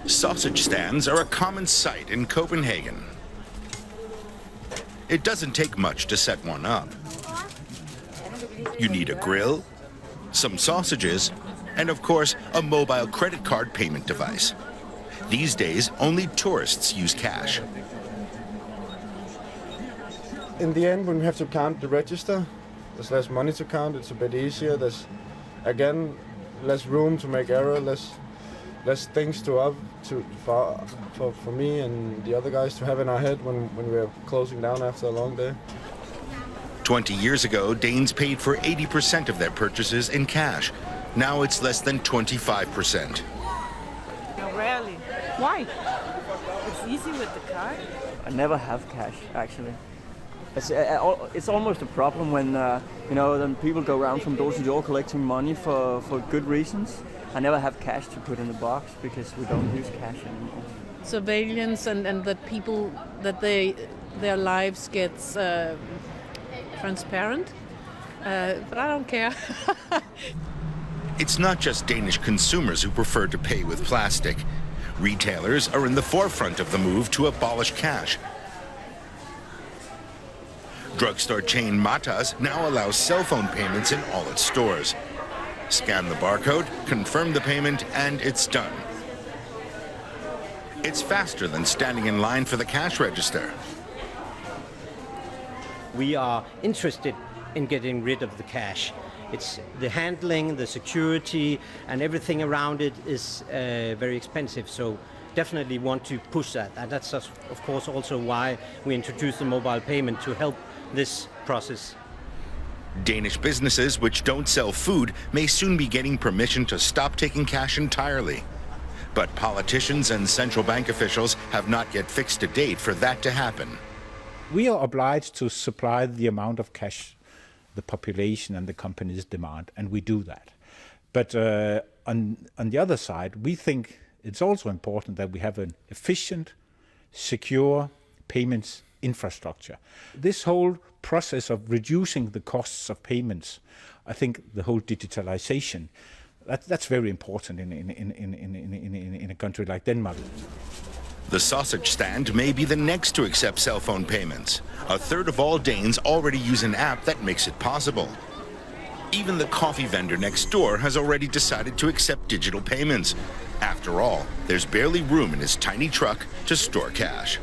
Sausage stands are a common sight in Copenhagen. It doesn't take much to set one up. You need a grill, some sausages, and of course, a mobile credit card payment device. These days, only tourists use cash. In the end, when we have to count the register, there's less money to count, it's a bit easier. There's, again, less room to make error, less things for me and the other guys to have in our head when we're closing down after a long day. 20 years ago, Danes paid for 80% of their purchases in cash. Now it's less than 25%. Rarely. Why? It's easy with the card. I never have cash, actually. It's almost a problem when then people go around from door to door collecting money for good reasons. I never have cash to put in the box because we don't use cash anymore. Surveillance and that people, that their lives gets transparent, but I don't care. It's not just Danish consumers who prefer to pay with plastic. Retailers are in the forefront of the move to abolish cash. Drugstore chain Matas now allows cell phone payments in all its stores. Scan the barcode, confirm the payment, and it's done. It's faster than standing in line for the cash register. We are interested in getting rid of the cash. It's the handling, the security, and everything around it is very expensive. So definitely want to push that. And that's, of course, also why we introduced the mobile payment to help this process. Danish businesses which don't sell food may soon be getting permission to stop taking cash entirely. But politicians and central bank officials have not yet fixed a date for that to happen. We are obliged to supply the amount of cash the population and the companies demand, and we do that. But on the other side, we think it's also important that we have an efficient, secure payments infrastructure. This whole process of reducing the costs of payments, I think the whole digitalization, that's very important in a country like Denmark. The sausage stand may be the next to accept cell phone payments. A third of all Danes already use an app that makes it possible. Even the coffee vendor next door has already decided to accept digital payments. After all, there's barely room in his tiny truck to store cash.